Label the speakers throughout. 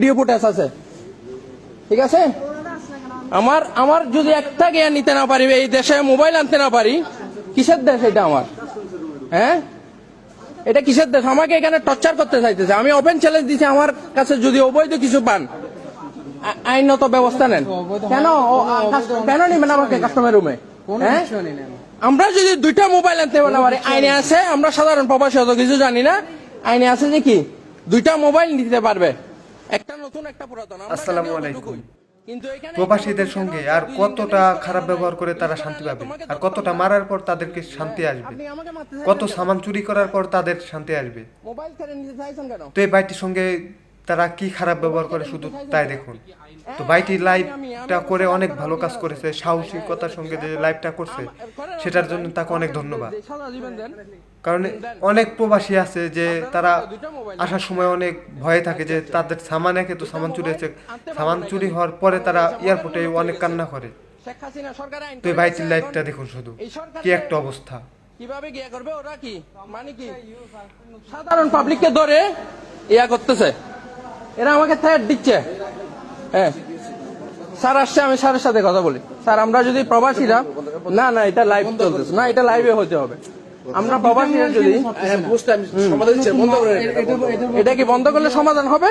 Speaker 1: Video footage আছে, ঠিক আছে। আমার আমার যদি একটা জ্ঞান নিতে না পারি, এই দেশে মোবাইল আনতে না পারি, কিসের দেশ এটা আমার? হ্যাঁ, এটা কিসের দেশ? আমাকে এখানে টর্চার করতে চাইতেছে। আমি ওপেন চ্যালেঞ্জ দিচ্ছি, আমার কাছে যদি অবৈধ কিছু পান আইনত ব্যবস্থা নেন। কেন কেন নিবেন আমাকে কাস্টমার রুমে? হ্যাঁ, আমরা যদি দুইটা মোবাইল আনতে না পারি, আইনে আছে, আমরা সাধারণ প্রবাসী অত কিছু জানি না, আইনে আছে যে কি দুইটা মোবাইল নিতে পারবে, একটা নতুন একটা পুরাতন।
Speaker 2: আসসালামু আলাইকুম। প্রবাসীদের সঙ্গে আর কতটা খারাপ ব্যবহার করে তারা শান্তি পাবে, আর কতটা মারার পর তাদেরকে শান্তি আসবে, কত সামান চুরি করার পর তাদের শান্তি আসবে। তো এই ভাইটির সঙ্গে তারা কি খারাপ ব্যবহার করে শুধু তাই দেখুন। তো ভাইটি লাইভটা করে অনেক ভালো কাজ করেছে, সাহসিকতার সঙ্গে যে লাইভটা করছে সেটার জন্য তাকে অনেক ধন্যবাদ। কারণ অনেক প্রবাসী আছে যে তারা আসার সময় অনেক ভয়ে থাকে যে তাদের সামান একে তো সামান চুরি হয়েছে, সামান চুরি হওয়ার পরে তারা এয়ারপোর্টে অনেক কান্না করে। তো এই ভাইটির লাইভটা দেখুন শুধু, কি একটা অবস্থা।
Speaker 1: কিভাবে গিয়া করবে ওরা, কি মানে কি সাধারণ পাবলিককে ধরে ইয়া করতেছে, এরা আমাকে থ্রেট দিচ্ছে। হ্যাঁ, স্যার আসছে, আমি স্যারের সাথে কথা বলি। স্যার, আমরা যদি প্রবাসীরা, না না এটা লাইভ চলতেছে না, এটা লাইভে হতে হবে। আমরা প্রবাসীরা যদি এটা কি বন্ধ করলে সমাধান হবে?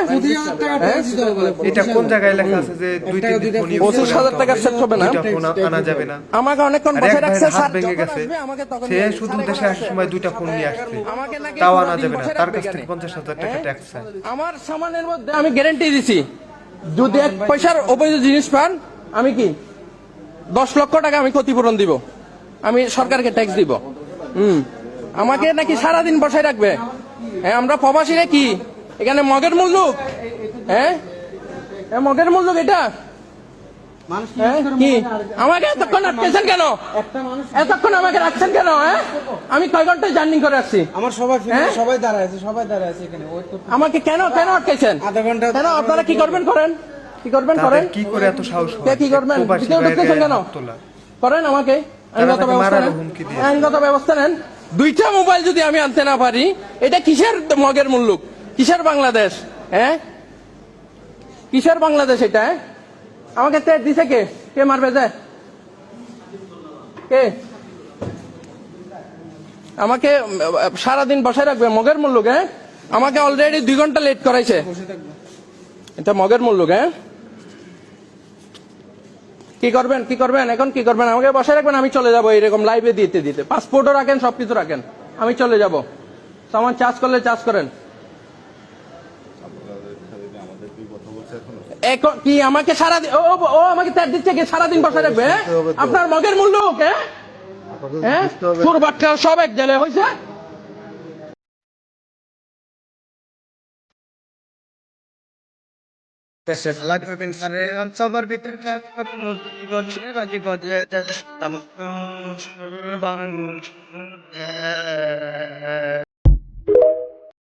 Speaker 2: এটা কোন জায়গায় লেখা আছে যে
Speaker 1: 25,000 টাকা সেট হবে না,
Speaker 2: আনা যাবে না?
Speaker 1: আমাকে অনেকক্ষণ বসে রাখছে,
Speaker 2: হাত ভেঙে গেছে, সে শুধু দেশে আসার সময় দুইটা ফোন নিয়ে আসছে, তাও আনা যাবে না, তার কাছ থেকে 50,000 টাকা ট্যাক্স চাই।
Speaker 1: আমার সামানের মধ্যে আমি গ্যারান্টি দিছি, যদি 1 পয়সার অবৈধ জিনিস পান, আমি কি 10 লক্ষ টাকা আমি ক্ষতিপূরণ দিব, আমি সরকারকে ট্যাক্স দিব। আমাকে নাকি সারাদিন বসায় রাখবে? হ্যাঁ, আমরা প্রবাসীরা কি এখানে মগের মুল্লুক? হ্যাঁ, মগের মুল্লুক এটা। কি আমাকে এতক্ষণ আটকেছেন কেন? এতক্ষণ আমাকে রাখছেন কেন? হ্যাঁ, আমি কয় ঘন্টায় জার্নি করে আসছি,
Speaker 3: আমার সবাই দাঁড়ায় আছে এখানে।
Speaker 1: আমাকে কেন কেন আটকেছেন?
Speaker 3: আধা ঘন্টা।
Speaker 1: কেন? আপনারা কি করবেন করেন, কি করবেন করেন,
Speaker 2: কি করে এত সাহস হয়?
Speaker 1: কি করবেন কেন করেন? আমাকে আইনগত ব্যবস্থা নেন। দুইটা মোবাইল যদি আমি আনতে না পারি, এটা কিসের মগের মুল্লুক, কিসের বাংলাদেশ? হ্যাঁ, কিসের বাংলাদেশ এটা? আমাকে তেজ দিছে কে? কে মারবে যায়? কে আমাকে সারাদিন বসায় রাখবে? মগের মুল্লুক। হ্যাঁ, আমাকে অলরেডি 2 ঘন্টা লেট করাইছে, এটা মগের মুল্লুক। হ্যাঁ, কি করবেন কি করবেন এখন? কি করবেন? আমাকে বসায় রাখবেন, আমি চলে যাবো এরকম লাইভে দিতে দিতে। পাসপোর্টও রাখেন, সবকিছু রাখেন, আমি চলে যাব। সামান চার্জ করলে চার্জ করেন। এখন কি আমাকে সারাদিন ও আমাকে ত্যাগ দিচ্ছে, কে সারাদিন বসায় রাখবে? আপনার মগের মূল্য ওকে। হ্যাঁ, তোর বাচ্চা সব এক জেলে হয়েছে।
Speaker 3: সবার ভিতরে